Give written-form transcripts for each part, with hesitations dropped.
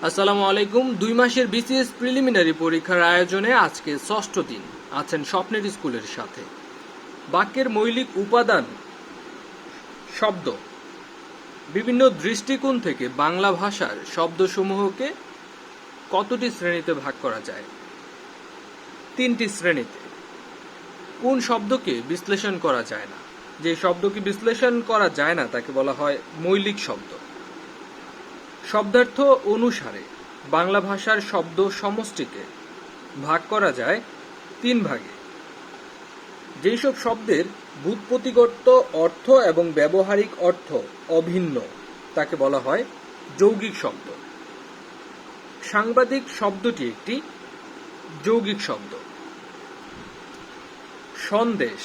আসসালামু আলাইকুম। 2 মাসের বিসিএস প্রিলিমিনারি পরীক্ষার আয়োজনে আজকে ষষ্ঠ দিন আছেন স্বপ্নের স্কুলের সাথে। বাক্যের মৌলিক উপাদান শব্দ। বিভিন্ন দৃষ্টিকোণ থেকে বাংলা ভাষার শব্দসমূহকে কতটি শ্রেণীতে ভাগ করা যায়? 3টি শ্রেণীতে। কোন শব্দকে বিশ্লেষণ করা যায় না? যে শব্দকে বিশ্লেষণ করা যায় না তাকে বলা হয় মৌলিক শব্দ। শব্দার্থ অনুসারে বাংলা ভাষার শব্দ সমষ্টিকে ভাগ করা যায় 3 ভাগে। যেসব শব্দের ব্যুৎপত্তিগত অর্থ এবং ব্যবহারিক অর্থ অভিন্ন তাকে বলা হয় যৌগিক শব্দ। সাংবাদিক শব্দটি একটি যৌগিক শব্দ। সন্দেশ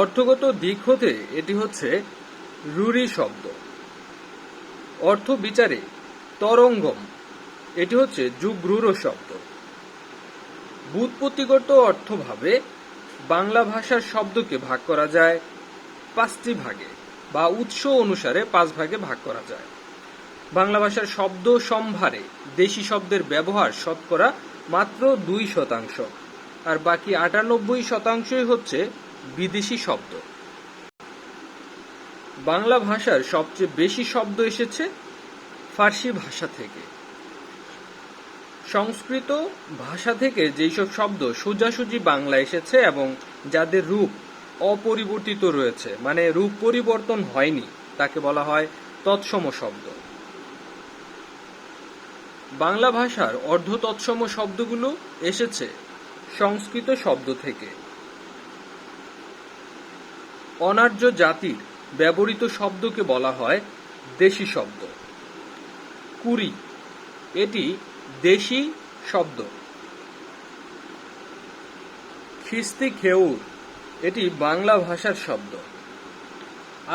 অর্থগত দিক হতে এটি হচ্ছে রূঢ়ি শব্দ। অর্থ বিচারে তরঙ্গম এটি হচ্ছে যুগ্রূঢ় শব্দ। ব্যুৎপত্তিগত অর্থভাবে বাংলা ভাষার শব্দকে ভাগ করা যায় 5টি ভাগে বা উৎস অনুসারে 5 ভাগে ভাগ করা যায়। বাংলা ভাষার শব্দ সম্ভারে দেশি শব্দের ব্যবহার শতকরা মাত্র 2%, আর বাকি 98% হচ্ছে বিদেশি শব্দ। বাংলা ভাষার সবচেয়ে বেশি শব্দ এসেছে ফার্সি ভাষা থেকে। সংস্কৃত ভাষা থেকে যেসব শব্দ সোজাসুজি বাংলা এসেছে এবং যাদের রূপ অপরিবর্তিত রয়েছে, মানে রূপ পরিবর্তন হয়নি, তাকে বলা হয় তৎসম শব্দ। বাংলা ভাষার অর্ধ তৎসম শব্দগুলো এসেছে সংস্কৃত শব্দ থেকে। অনার্য জাতির ব্যবহৃত শব্দকে বলা হয় দেশি শব্দ। কুড়ি এটি দেশি শব্দ। খিস্তি খেউর এটি বাংলা ভাষার শব্দ।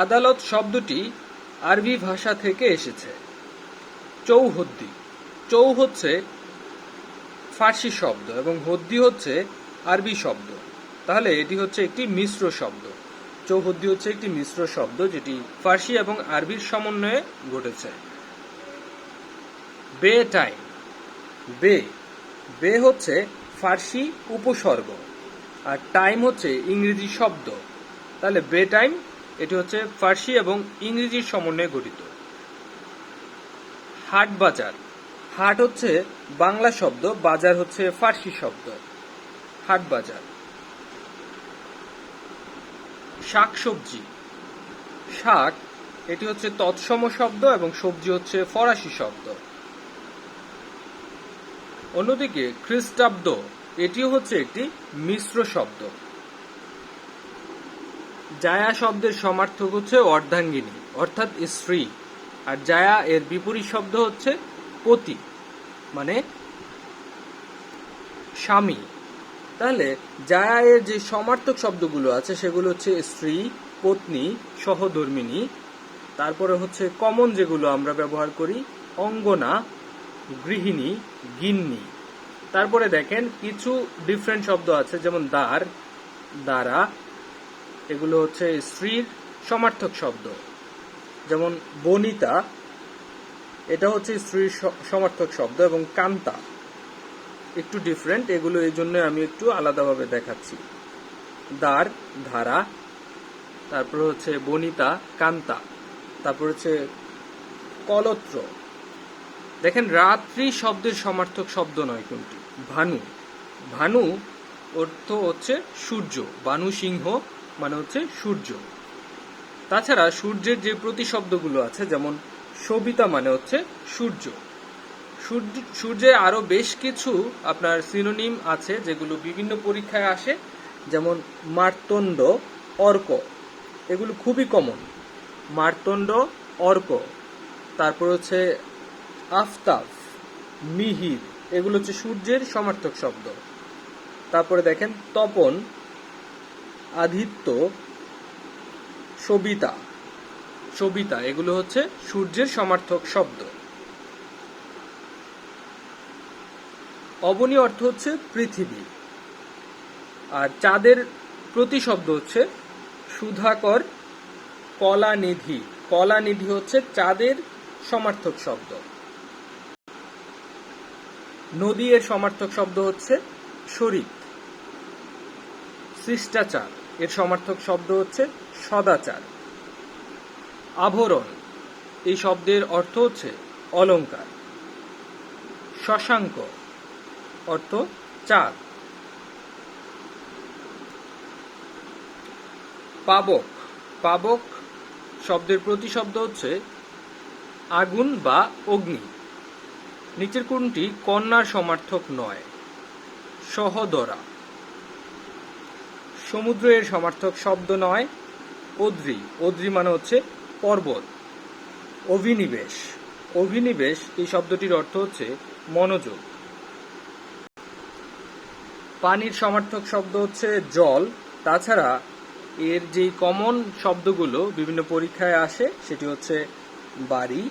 আদালত শব্দটি আরবি ভাষা থেকে এসেছে। চৌহদ্দি, চৌ হচ্ছে ফার্সি শব্দ এবং হদ্দি হচ্ছে আরবি শব্দ, তাহলে এটি হচ্ছে একটি মিশ্র শব্দ। চৌহদ্দি হচ্ছে একটি মিশ্র শব্দ যেটি ফার্সি এবং আরবির সমন্বয়ে ঘটেছে। বে টাইম, বে বে হচ্ছে ফার্সি উপসর্গ আর টাইম হচ্ছে ইংরেজি শব্দ, তাহলে বে টাইম এটি হচ্ছে ফার্সি এবং ইংরেজির সমন্বয়ে গঠিত। হাট বাজার, হাট হচ্ছে বাংলা শব্দ, বাজার হচ্ছে ফার্সি শব্দ। হাট বাজার। শাকসবজি, শাক এটি হচ্ছে তৎসম শব্দ এবং সবজি হচ্ছে ফরাসি শব্দ। অন্যদিকে খ্রিস্টাব্দ এটিও হচ্ছে একটি মিশ্র শব্দ। জায়া শব্দের সমার্থক হচ্ছে অর্ধাঙ্গিনী অর্থাৎ স্ত্রী, আর জায়া এর বিপরীত শব্দ হচ্ছে পতি মানে স্বামী। তাহলে জায়া এর যে সমার্থক শব্দগুলো আছে সেগুলো হচ্ছে স্ত্রী, পত্নী, সহধর্মিণী। তারপরে হচ্ছে কমন যেগুলো আমরা ব্যবহার করি অঙ্গনা, গৃহিণী, গিন্নি। তারপরে দেখেন কিছু ডিফারেন্ট শব্দ আছে যেমন দ্বার, দ্বারা, এগুলো হচ্ছে স্ত্রীর সমার্থক শব্দ। যেমন বনিতা এটা হচ্ছে স্ত্রীর সমার্থক শব্দ, এবং কান্তা একটু ডিফারেন্ট, এগুলো এই জন্য আমি একটু আলাদাভাবে দেখাচ্ছি। দ্বার, ধারা, তারপর হচ্ছে বনিতা, কান্তা, তারপর হচ্ছে কলত্র। দেখেন রাত্রি শব্দের সমার্থক শব্দ নয় কোনটি? ভানু। ভানু অর্থ হচ্ছে সূর্য, ভানু সিংহ মানে হচ্ছে সূর্য। তাছাড়া সূর্যের যে প্রতিশব্দগুলো আছে যেমন সবিতা মানে হচ্ছে সূর্য। সূর্যের আরো বেশ কিছু আপনার সিনোনিম আছে যেগুলো বিভিন্ন পরীক্ষায় আসে, যেমন মার্তণ্ড, অর্ক, এগুলো খুবই কমন। মার্তণ্ড, অর্ক, তারপর হচ্ছে আফতাব, মিহির, এগুলো হচ্ছে সূর্যের সমার্থক শব্দ। তারপরে দেখেন তপন, আদিত্য, সবিতা, সবিতা, এগুলো হচ্ছে সূর্যের সমার্থক শব্দ। অবনী অর্থ হচ্ছে পৃথিবী, আর চাঁদের প্রতিশব্দ হচ্ছে সুধাকর, কলানিধি। কলানিধি হচ্ছে চাঁদের সমার্থক শব্দ। নদী এর সমার্থক শব্দ হচ্ছে শরীর। শিষ্টাচার এর সমার্থক শব্দ হচ্ছে সদাচার। আভরণ এই শব্দের অর্থ হচ্ছে অলংকার। শশাঙ্ক অর্থ চাঁদ। পাবক, পাবক শব্দের প্রতিশব্দ হচ্ছে আগুন বা অগ্নি। নিচের কোনটি কন্যার সমার্থক নয়? সহদরা। সমুদ্র এর সমার্থক শব্দ নয় অদ্রি। অদ্রি মানে হচ্ছে পর্বত। অভিনিবেশ, অভিনিবেশ এই শব্দটির অর্থ হচ্ছে মনোযোগ। পানির সমার্থক শব্দ হচ্ছে জল। তাছাড়া এর যে কমন শব্দগুলো বিভিন্ন পরীক্ষায় আসে সেটি হচ্ছে বাড়ি,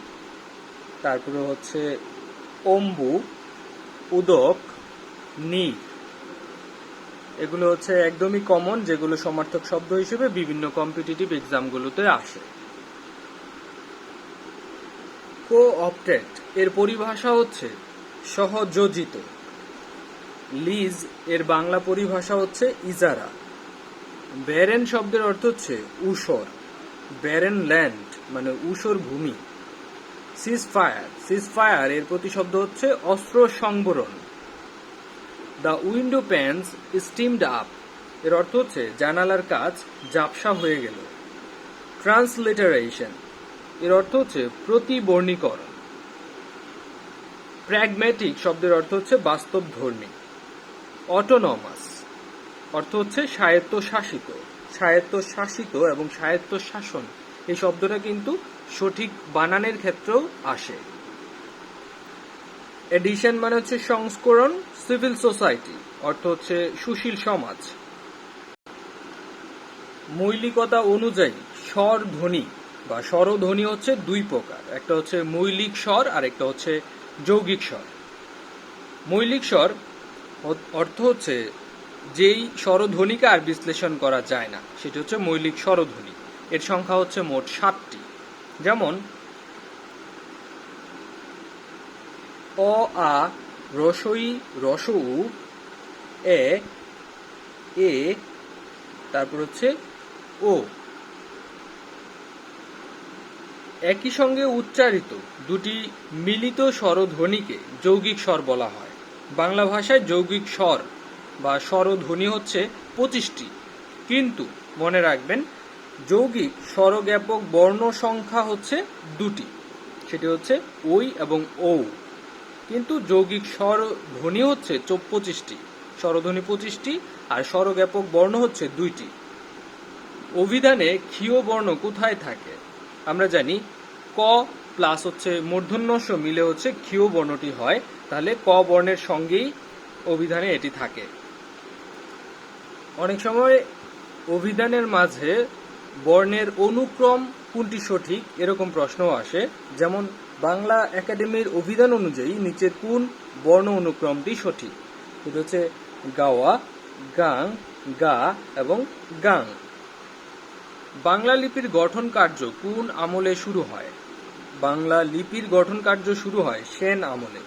তারপরে হচ্ছে অম্বু, উদক, নীর। এগুলো হচ্ছে একদমই কমন, যেগুলো সমার্থক শব্দ হিসেবে বিভিন্ন কম্পিটিটিভ এক্সামগুলোতে আসে। কো-অপটেড এর পরিভাষা হচ্ছে সহযোজিত। লিজ এর বাংলা পরিভাষা হচ্ছে ইজারা। ব্যারেন শব্দের অর্থ হচ্ছে ঊষর। ব্যারেন ল্যান্ড মানে ঊষর ভূমি। সিজফায়ার, সিজফায়ার এর প্রতিশব্দ হচ্ছে অস্ত্র সংবরণ। দ্য উইন্ডো প্যানস স্টিমড আপ এর অর্থ হচ্ছে জানালার কাজ ঝাপসা হয়ে গেল। ট্রান্সলিটারেশন এর অর্থ হচ্ছে প্রতিবর্ণীকরণ। প্র্যাগম্যাটিক শব্দের অর্থ হচ্ছে বাস্তবধর্মী। অটোনমাস অর্থ হচ্ছে স্বায়ত্তশাসিত। স্বায়ত্তশাসিত এবং স্বায়ত্তশাসন এই শব্দটা কিন্তু সঠিক বানানের ক্ষেত্রেও আসে। এডিশন মানে হচ্ছে সংস্করণ। সিভিল সোসাইটি অর্থ হচ্ছে সুশীল সমাজ। মৌলিকতা অনুযায়ী স্বর ধ্বনি বা স্বরধ্বনি হচ্ছে দুই প্রকার, একটা হচ্ছে মৌলিক স্বর আর একটা হচ্ছে যৌগিক স্বর। মৌলিক স্বর অর্থ হচ্ছে যেই স্বরধ্বনিকে আর বিশ্লেষণ করা যায় না, সেটি হচ্ছে মৌলিক স্বরধ্বনি। এর সংখ্যা হচ্ছে মোট 7টি। যেমন অ, আ, রসই, রসউ, এ, এ, তারপর হচ্ছে ও। একই সঙ্গে উচ্চারিত দুটি মিলিত স্বরধ্বনিকে যৌগিক স্বর বলা হয়। বাংলা ভাষায় যৌগিক স্বর বা স্বরধ্বনি হচ্ছে 25টি, কিন্তু মনে রাখবেন যৌগিক স্বরজ্ঞাপক বর্ণ সংখ্যা হচ্ছে 2টি, সেটি হচ্ছে ওই এবং ও। কিন্তু যৌগিক স্বরধ্বনি হচ্ছে 25টি, স্বরধ্বনি 25টি আর স্বরজ্ঞাপক বর্ণ হচ্ছে 2টি। অভিধানে ক্ষীয় বর্ণ কোথায় থাকে? আমরা জানি ক প্লাস হচ্ছে মূর্ধন্য ষ মিলে হচ্ছে ক্ষীয় বর্ণটি হয়, তাহলে ক বর্ণের সঙ্গেই অভিধানে এটি থাকে। অনেক সময় অভিধানের মাঝে বর্ণের অনুক্রম কোনটি সঠিক এরকম প্রশ্নও আসে। যেমন বাংলা একাডেমির অভিধান অনুযায়ী নিচের কোন বর্ণ অনুক্রমটি সঠিক? এটা হচ্ছে গাওয়া, গাং, গা এবং গাং। বাংলা লিপির গঠন কার্য কোন আমলে শুরু হয়? বাংলা লিপির গঠন কার্য শুরু হয় সেন আমলে।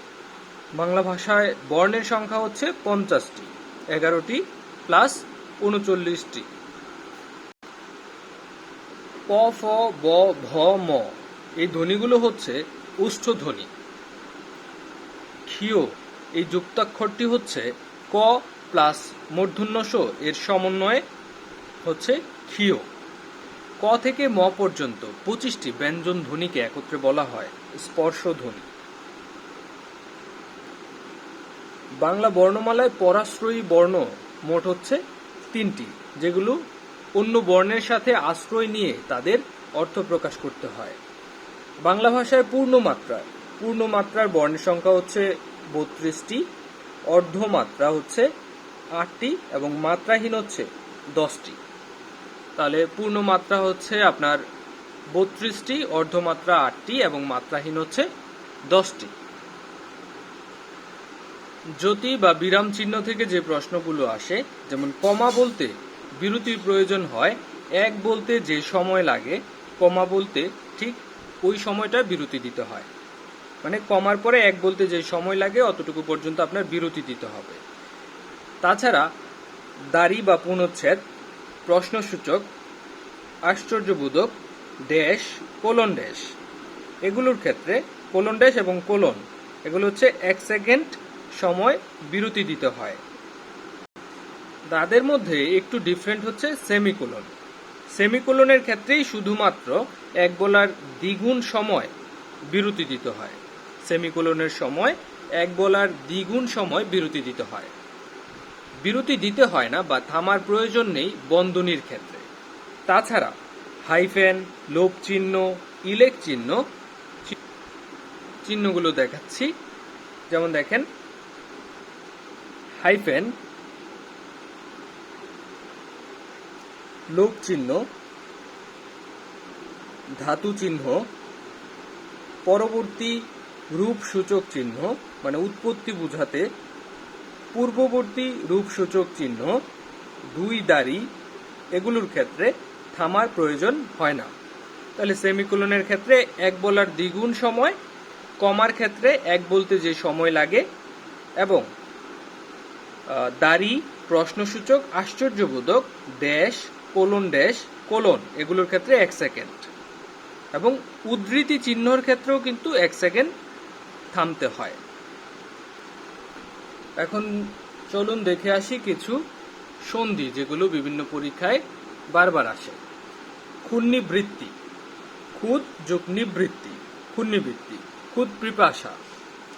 বাংলা ভাষায় বর্ণের সংখ্যা হচ্ছে 50টি, 11টি প্লাস 39টি। প, ফ, ব, ভ, ম এই ধ্বনিগুলো হচ্ছে ওষ্ঠধ্বনি। ক্ষীয় এই যুক্তাক্ষরটি হচ্ছে ক প্লাস মূর্ধন্য ষ এর সমন্বয়ে হচ্ছে ক্ষীয়। ক থেকে ম পর্যন্ত 25টি ব্যঞ্জন ধ্বনিকে একত্রে বলা হয় স্পর্শধ্বনি। বাংলা বর্ণমালায় পরাশ্রয়ী বর্ণ মোট হচ্ছে 3টি, যেগুলো অন্য বর্ণের সাথে আশ্রয় নিয়ে তাদের অর্থ প্রকাশ করতে হয়। বাংলা ভাষায় পূর্ণমাত্রার বর্ণের সংখ্যা হচ্ছে 32টি, অর্ধমাত্রা হচ্ছে 8টি এবং মাত্রাহীন হচ্ছে 10টি। তাহলে পূর্ণমাত্রা হচ্ছে আপনার 32টি, অর্ধমাত্রা 8টি এবং মাত্রাহীন হচ্ছে 10টি। জ্যোতি বা বিরাম চিহ্ন থেকে যে প্রশ্নগুলো আসে, যেমন কমা বলতে বিরতির প্রয়োজন হয়, এক বলতে যে সময় লাগে, কমা বলতে ঠিক ওই সময়টা বিরতি দিতে হয়। মানে কমার পরে এক বলতে যে সময় লাগে অতটুকু পর্যন্ত আপনার বিরতি দিতে হবে। তাছাড়া দাড়ি বা পূর্ণচ্ছেদ, প্রশ্নসূচক, আশ্চর্যবোধক, ড্যাশ, কোলন ড্যাশ, এগুলোর ক্ষেত্রে কোলন ড্যাশ এবং কোলন এগুলো হচ্ছে 1 সেকেন্ড সময় বিরতি দিতে হয়। তাদের মধ্যে একটু ডিফারেন্ট হচ্ছে সেমিকোলন। সেমিকোলনের ক্ষেত্রেই শুধুমাত্র এক বলার দ্বিগুণ সময় বিরতি দিতে হয়। সেমিকোলনের সময় এক বলার দ্বিগুণ সময় বিরতি দিতে হয়। বিরতি দিতে হয় না বা থামার প্রয়োজন নেই বন্ধনীর ক্ষেত্রে। তাছাড়া হাইফেন, লোপ চিহ্ন, ইলেক চিহ্ন, চিহ্নগুলো দেখাচ্ছি। যেমন দেখেন হাইফেন, লোপ চিহ্ন, ধাতু চিহ্ন, পরবর্তী রূপসূচক চিহ্ন মানে উৎপত্তি বোঝাতে পূর্ববর্তী রূপসূচক চিহ্ন, দুই দাড়ি, এগুলোর ক্ষেত্রে থামার প্রয়োজন হয় না। তাহলে সেমিকোলনের ক্ষেত্রে এক বলার দ্বিগুণ সময়, কমার ক্ষেত্রে এক বলতে যে সময় লাগে, এবং দাড়ি, প্রশ্নসূচক, আশ্চর্যবোধক, ড্যাশ, কোলন ড্যাশ, কোলন এগুলোর ক্ষেত্রে 1 সেকেন্ড, এবং উদ্ধৃতি চিহ্নর ক্ষেত্রেও কিন্তু 1 সেকেন্ড থামতে হয়। এখন চলুন দেখে আসি কিছু সন্ধি যেগুলো বিভিন্ন পরীক্ষায় বারবার আসে। ক্ষুন্নিবৃত্তি, ক্ষুদ যোগ নিবৃত্তি, ক্ষুন্নিবৃত্তি। ক্ষুদ পিপাসা,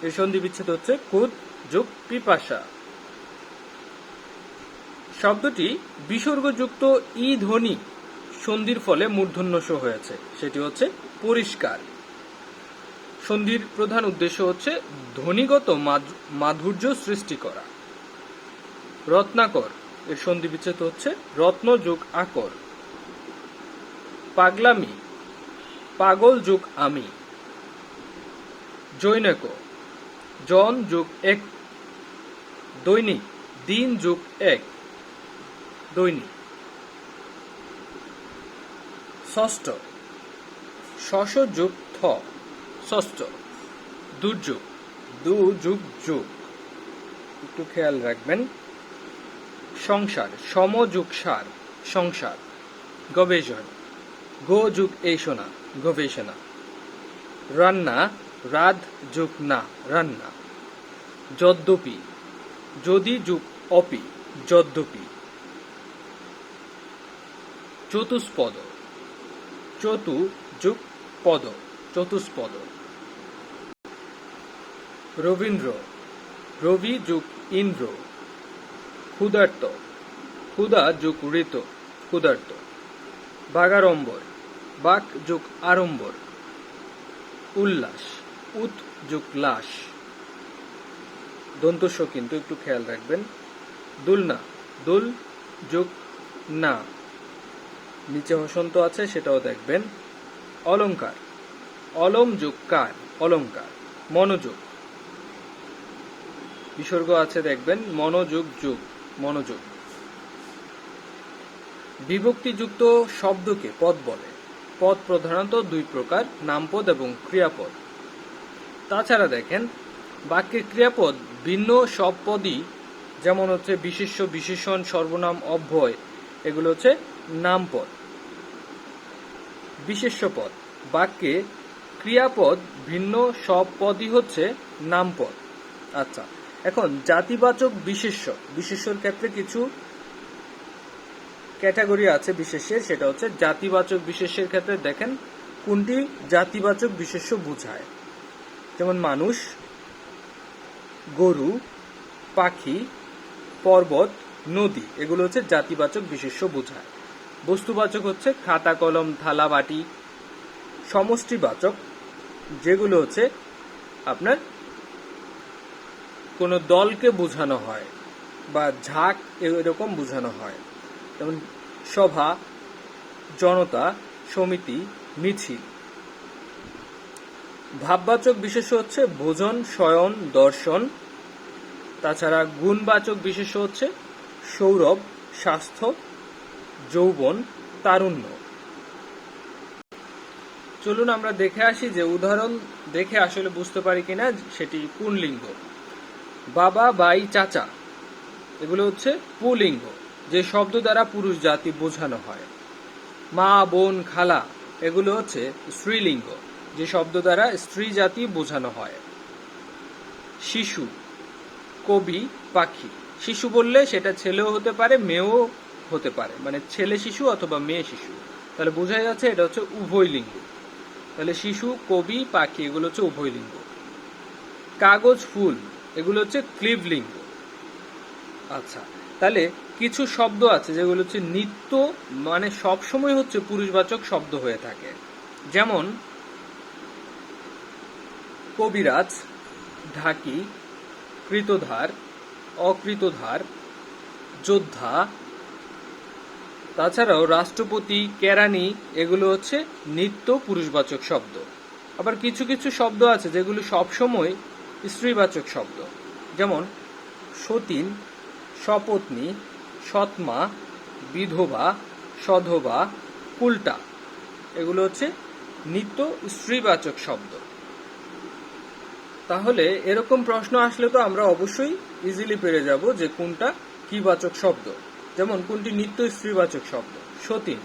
এর সন্ধি বিচ্ছেদ হচ্ছে ক্ষুদ যোগ পিপাসা। শব্দটি বিসর্গযুক্ত ই ধ্বনি সন্ধির ফলে মূর্ধন্য ষ হয়েছে, সেটি হচ্ছে পরিষ্কার। সন্ধির প্রধান উদ্দেশ্য হচ্ছে ধ্বনিগত মাধুর্য সৃষ্টি করা। রত্নাকর, এর সন্ধি বিচ্ছেদ হচ্ছে রত্ন যোগ আকর। পাগলামি, পাগল যোগ আমি। জৈনক, জন যোগ এক। দৈনিক, দিন যোগ এক, দৈনিক। ষষ্ঠ, শশ যোগ থ, ষষ্ঠ। দুর্যোগ, দু যোগ যোগ, একটু খেয়াল রাখবেন। সংসার, সম যোগ সার, সংসার। গবেষণ, গো যোগ এষণা, গবেষণা। রান্না, রাধ যোগ না, রান্না। যদ্যপি, যদি যোগ অপি, যদ্যপি। চতুষ্পদ, চতু যোগ পদ, চতুষ্পদ। রবীন্দ্র, রবি যোগ ইন্দ্র। ক্ষুধার্ত, ক্ষুধা যোগ ঋত, ক্ষুধার্ত। বাগাড়ম্বর, বাক যোগ আড়ম্বর। উল্লাস, উত যোগ লাস। দন্তস্ব কিন্তু একটু খেয়াল রাখবেন। দুলনা, দুল যোগ না, নিচে হসন্ত আছে সেটাও দেখবেন। অলংকার, অলম যোগ কার, অলংকার। মনোযোগ, বিসর্গ আছে দেখবেন, মনোযোগ যোগ, মনোযোগ। বিভক্তিযুক্ত শব্দকে পদ বলে। পদ প্রধানত দুই প্রকার, নামপদ এবং ক্রিয়াপদ। তাছাড়া দেখেন বাক্যে ক্রিয়াপদ ভিন্ন সব পদই, যেমন হচ্ছে বিশেষ্য, বিশেষণ, সর্বনাম, অব্যয়, এগুলো হচ্ছে নামপদ। বিশেষ্য পদ, বাক্যে ক্রিয়াপদ ভিন্ন সব পদই হচ্ছে নামপদ। আচ্ছা, এখন জাতিবাচক বিশেষ্য, বিশেষ্যর ক্ষেত্রে কিছু ক্যাটাগরি আছে বিশেষ্যের, সেটা হচ্ছে জাতিবাচক বিশেষ্যের ক্ষেত্রে দেখেন কোনটি জাতিবাচক বিশেষ্য বোঝায়। যেমন মানুষ, গরু, পাখি, পর্বত, নদী, এগুলো হচ্ছে জাতিবাচক বিশেষ্য বোঝায়। বস্তুবাচক হচ্ছে খাতা, কলম, থালা, বাটি। সমষ্টিবাচক, যেগুলো হচ্ছে আপনার কোনো দলকে বোঝানো হয় বা ঝাঁক এরকম বোঝানো হয়, যেমন সভা, জনতা, সমিতি, মিছিল। ভাববাচক বিশেষ্য হচ্ছে ভোজন, শয়ন, দর্শন। তাছাড়া গুণবাচক বিশেষ্য হচ্ছে সৌরভ, স্বাস্থ্য, যৌবন, তারুণ্য। চলুন আমরা দেখে আসি যে উদাহরণ দেখে আসলে বুঝতে পারি কিনা সেটি পুংলিঙ্গ। বাবা, ভাই, চাচা এগুলো হচ্ছে পুলিঙ্গ, যে শব্দ দ্বারা পুরুষ জাতি বোঝানো হয়। মা, বোন, খালা এগুলো হচ্ছে স্ত্রীলিঙ্গ, যে শব্দ দ্বারা স্ত্রী জাতি বোঝানো হয়। শিশু, কবি, পাখি। শিশু বললে সেটা ছেলেও হতে পারে মেয়েও হতে পারে, মানে ছেলে শিশু অথবা মেয়ে শিশু, তাহলে বোঝা যাচ্ছে এটা হচ্ছে উভয় লিঙ্গ। তাহলে শিশু, কবি, পাখি এগুলো হচ্ছে উভয় লিঙ্গ। কাগজ, ফুল এগুলো হচ্ছে ক্লীবলিঙ্গ। আচ্ছা, তাহলে কিছু শব্দ আছে যেগুলো হচ্ছে নিত্য, মানে সবসময় হচ্ছে পুরুষবাচক শব্দ হয়ে থাকে। যেমন কবিরাজ, ঢাকি, কৃতধার, অকৃতধার, যোদ্ধা। তাছাড়াও রাষ্ট্রপতি, কেরানি এগুলো হচ্ছে নিত্য পুরুষবাচক শব্দ। আবার কিছু কিছু শব্দ আছে যেগুলো সবসময় স্ত্রীবাচক শব্দ। যেমন সতীন, সপত্নী, সৎমা, বিধবা, সধবা, কুলটা এগুলো হচ্ছে নিত্য স্ত্রীবাচক শব্দ। তাহলে এরকম প্রশ্ন আসলে তো আমরা অবশ্যই ইজিলি পেরে যাব যে কোনটা কি বাচক শব্দ। যেমন কোনটি নিত্য স্ত্রীবাচক শব্দ? সতীন।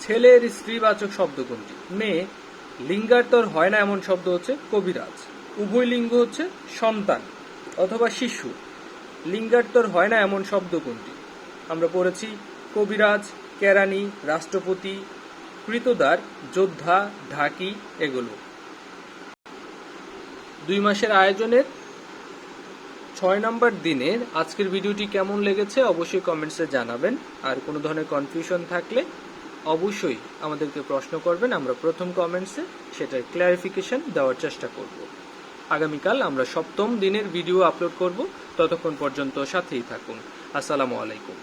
ছেলের স্ত্রীবাচক শব্দ কোনটি? মেয়ে। লিঙ্গার্তর হয় না এমন শব্দ হচ্ছে কবিরাজ। উভয় লিঙ্গ হচ্ছে সন্তান অথবা শিশু। লিঙ্গার্তর হয় না এমন শব্দ কোনটি? আমরা পড়েছি কবিরাজ, কেরানি, রাষ্ট্রপতি, কৃতদার, যোদ্ধা, ঢাকি এগুলো। 2 মাসের আয়োজনের 6 নম্বর দিনের আজকের ভিডিওটি কেমন লেগেছে অবশ্যই কমেন্টসে জানাবেন। আর কোনো ধরনের কনফিউশন থাকলে অবশ্যই আমাদেরকে প্রশ্ন করবেন, আমরা প্রথম কমেন্টসে সেটার ক্লারিফিকেশন দেওয়ার চেষ্টা করব। আগামীকাল আমরা 7ম দিনের ভিডিও আপলোড করব, ততক্ষণ পর্যন্ত সাথেই থাকুন। আসসালামু আলাইকুম।